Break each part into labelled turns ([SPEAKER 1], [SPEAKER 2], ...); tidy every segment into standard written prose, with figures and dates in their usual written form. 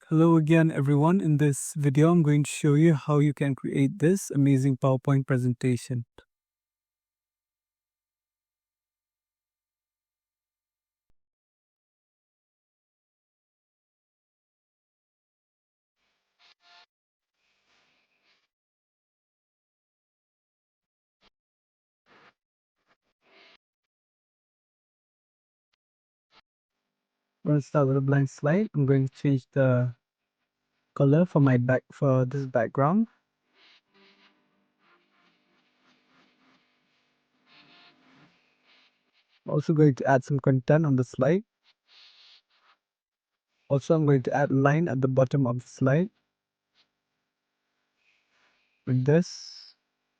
[SPEAKER 1] Hello again everyone. In this video I'm going to show you how you can create this amazing PowerPoint presentation. I'm going to start with a blank slide. I'm going to change the color for this background. I'm also going to add some content on the slide. Also, I'm going to add a line at the bottom of the slide like this.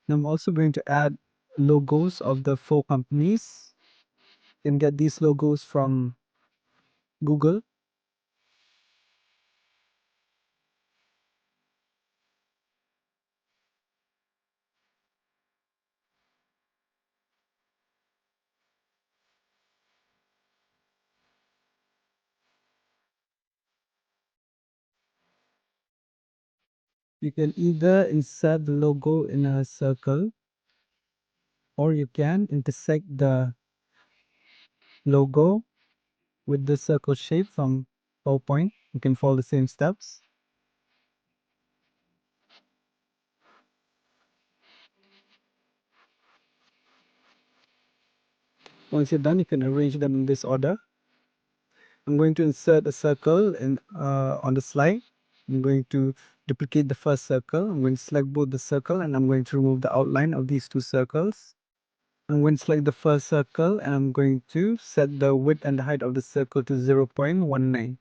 [SPEAKER 1] And I'm also going to add logos of the 4 companies. You can get these logos from Google. You can either insert the logo in a circle, or you can intersect the logo with the circle shape from PowerPoint. You can follow the same steps. Once you're done, you can arrange them in this order. I'm going to insert a circle on the slide. I'm going to duplicate the first circle. I'm going to select both the circle and I'm going to remove the outline of these 2 circles. I'm going to select the first circle and I'm going to set the width and the height of the circle to 0.19.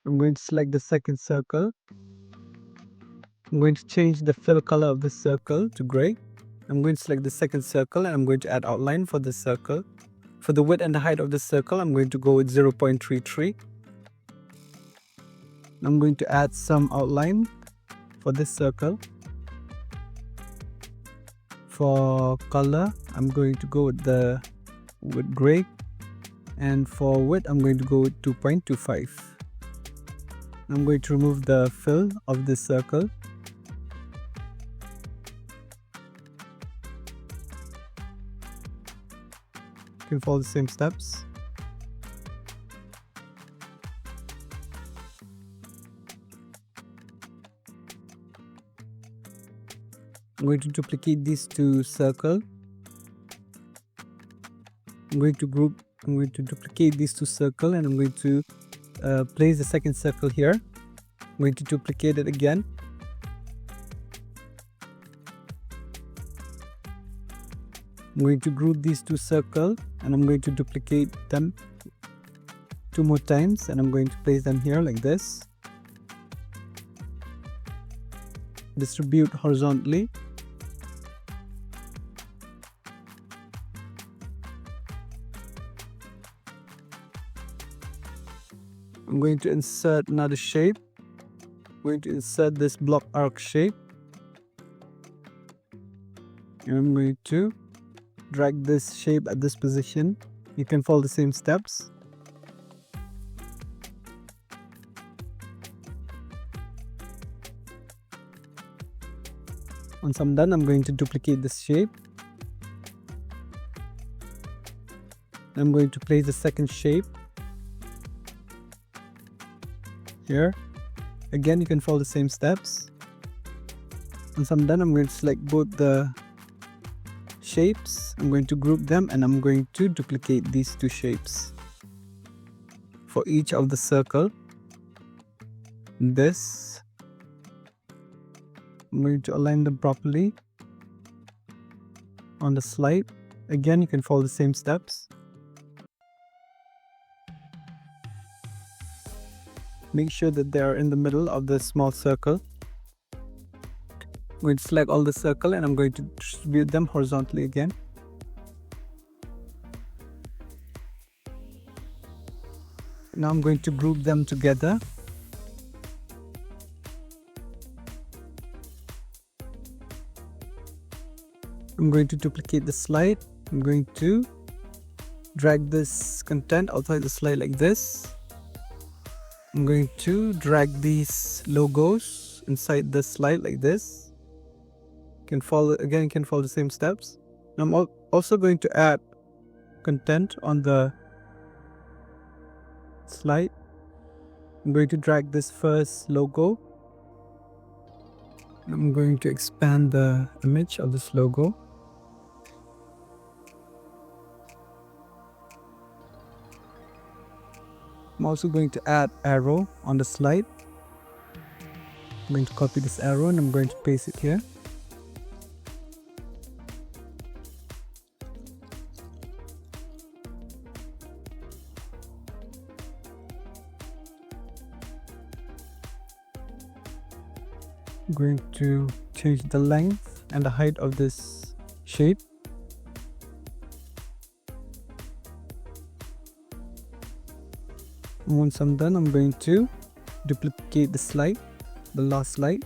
[SPEAKER 1] I'm going to select the second circle. I'm going to change the fill color of the circle to gray. I'm going to select the second circle and I'm going to add outline for the circle. For the width and the height of the circle, I'm going to go with 0.33. I'm going to add some outline for this circle. For color, I'm going to go with gray, and for width, I'm going to go with 2.25. I'm going to remove the fill of this circle. You can follow the same steps. I'm going to duplicate these 2 circles. I'm going to duplicate these 2 circles and I'm going to place the second circle here. I'm going to duplicate it again. I'm going to group these 2 circles and I'm going to duplicate them 2 more times and I'm going to place them here like this. Distribute horizontally. I'm going to insert another shape. I'm going to insert this block arc shape. And I'm going to drag this shape at this position. You can follow the same steps. Once I'm done, I'm going to duplicate this shape. I'm going to place the second shape here. Again, you can follow the same steps. Once I'm done, I'm going to select both the shapes. I'm going to group them and I'm going to duplicate these 2 shapes for each of the circle. This, I'm going to align them properly on the slide. Again, you can follow the same steps. Make sure that they are in the middle of the small circle. I'm going to select all the circle and I'm going to distribute them horizontally again. Now I'm going to group them together. I'm going to duplicate the slide. I'm going to drag this content outside the slide like this. I'm going to drag these logos inside the slide like this. You can follow the same steps. I'm also going to add content on the slide. I'm going to drag this first logo. I'm going to expand the image of this logo. I'm also going to add arrow on the slide. I'm going to copy this arrow and I'm going to paste it here. I'm going to change the length and the height of this shape. Once I'm done, I'm going to duplicate the slide, the last slide.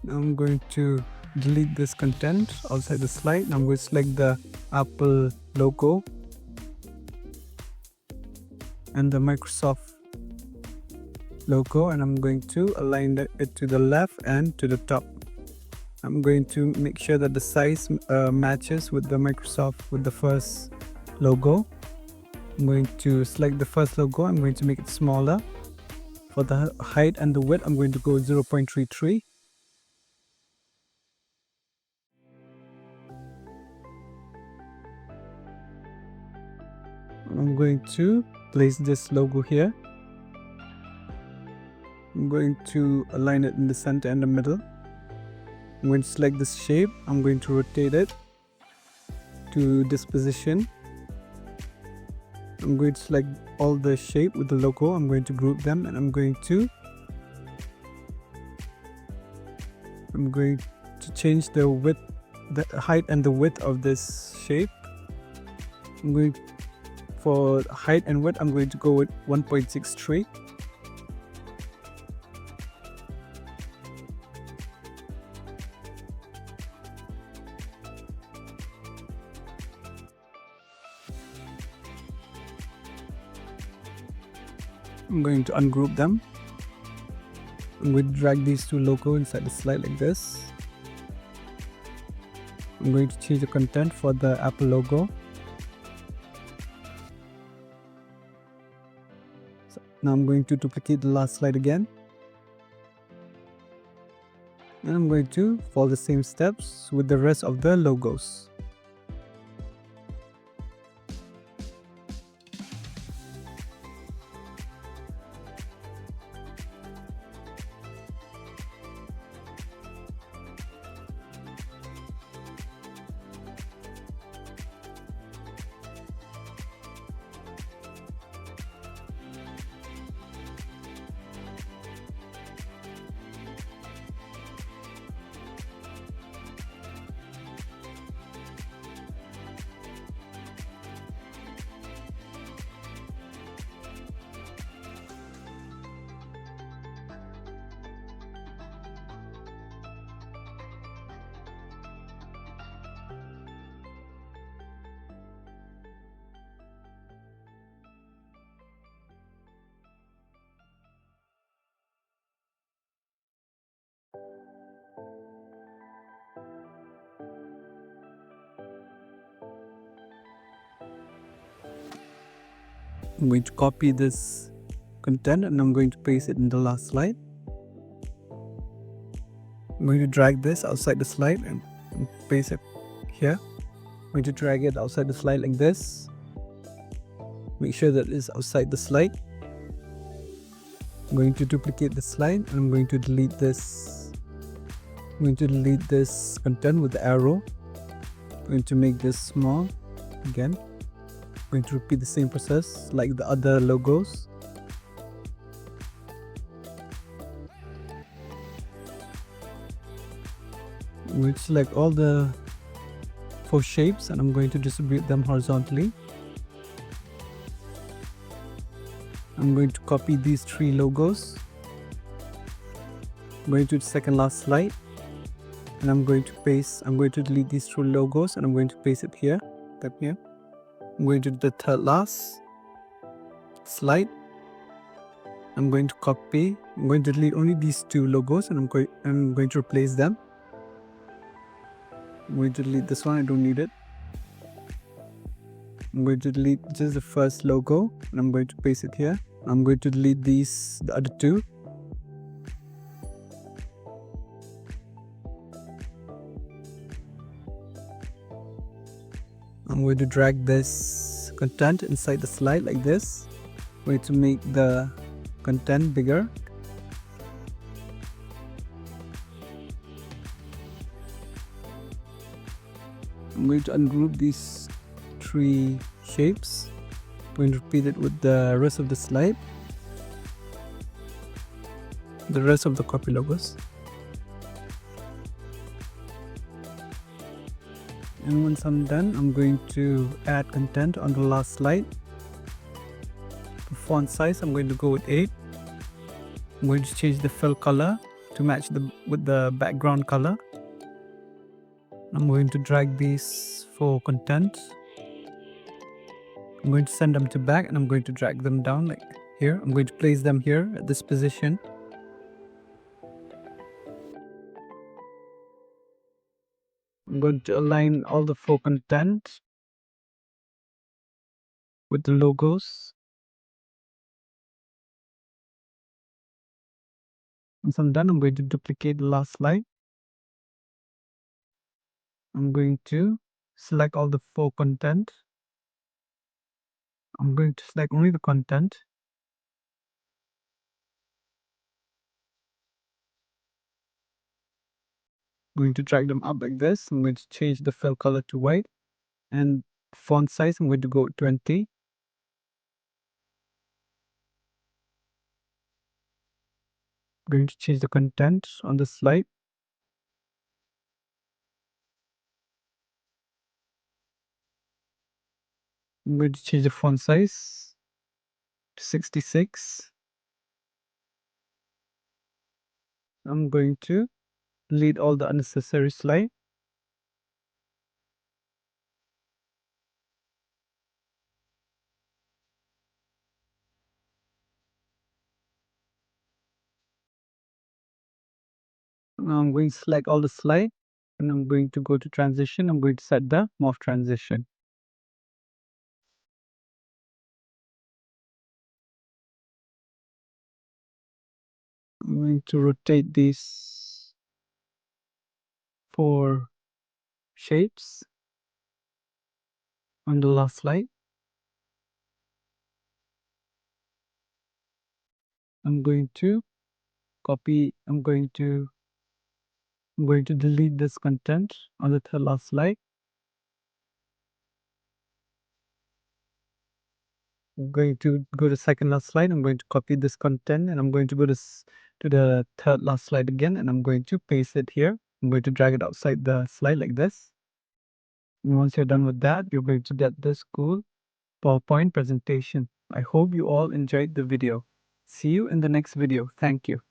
[SPEAKER 1] Now I'm going to delete this content outside the slide. Now I'm going to select the Apple logo and the Microsoft logo, and I'm going to align it to the left and to the top. I'm going to make sure that the size matches with the Microsoft, with the first logo. I'm going to select the first logo. I'm going to make it smaller. For the height and the width, I'm going to go 0.33. I'm going to place this logo here. I'm going to align it in the center and the middle. I'm going to select this shape. I'm going to rotate it to this position. I'm going to select all the shape with the logo. I'm going to group them, and I'm going to change the width, the height and the width of this shape. For height and width, I'm going to go with 1.63. I'm going to ungroup them. I'm going to drag these two logos inside the slide like this. I'm going to change the content for the Apple logo. So now I'm going to duplicate the last slide again. And I'm going to follow the same steps with the rest of the logos. I'm going to copy this content and I'm going to paste it in the last slide. I'm going to drag this outside the slide and paste it here. I'm going to drag it outside the slide like this. Make sure that it's outside the slide. I'm going to duplicate the slide and I'm going to delete this. I'm going to delete this content with the arrow. I'm going to make this small again. I'm going to repeat the same process like the other logos. I'm going to select all the 4 shapes and I'm going to distribute them horizontally. I'm going to copy these 3 logos. I'm going to the second last slide. and I'm going to delete these two logos and I'm going to paste it here. Type here. I'm going to the third last slide. I'm going to copy. I'm going to delete only these two logos and I'm going to replace them. I'm going to delete this one, I don't need it. I'm going to delete just the first logo and I'm going to paste it here. I'm going to delete the other two. I'm going to drag this content inside the slide like this. I'm going to make the content bigger. I'm going to ungroup these three shapes. I'm going to repeat it with the rest of the slide, the rest of the copy logos. And once I'm done, I'm going to add content on the last slide. For font size, I'm going to go with 8. I'm going to change the fill color to match with the background color. I'm going to drag these for content. I'm going to send them to back and I'm going to drag them down like here. I'm going to place them here at this position. I'm going to align all the faux content with the logos. Once I'm done, I'm going to duplicate the last slide. I'm going to select all the faux content. I'm going to select only the content. I'm going to drag them up like this. I'm going to change the fill color to white and font size, I'm going to go with 20. I'm going to change the content on the slide. I'm going to change the font size to 66. I'm going to delete all the unnecessary slide. Now I'm going to select all the slide and I'm going to go to transition. I'm going to set the morph transition. I'm going to rotate these 4 shapes on the last slide. I'm going to copy. I'm going to delete this content on the third last slide. I'm going to go to second last slide. I'm going to copy this content and I'm going to go to the third last slide again and I'm going to paste it here. I'm going to drag it outside the slide like this. And once you're done with that, you're going to get this cool PowerPoint presentation. I hope you all enjoyed the video. See you in the next video. Thank you.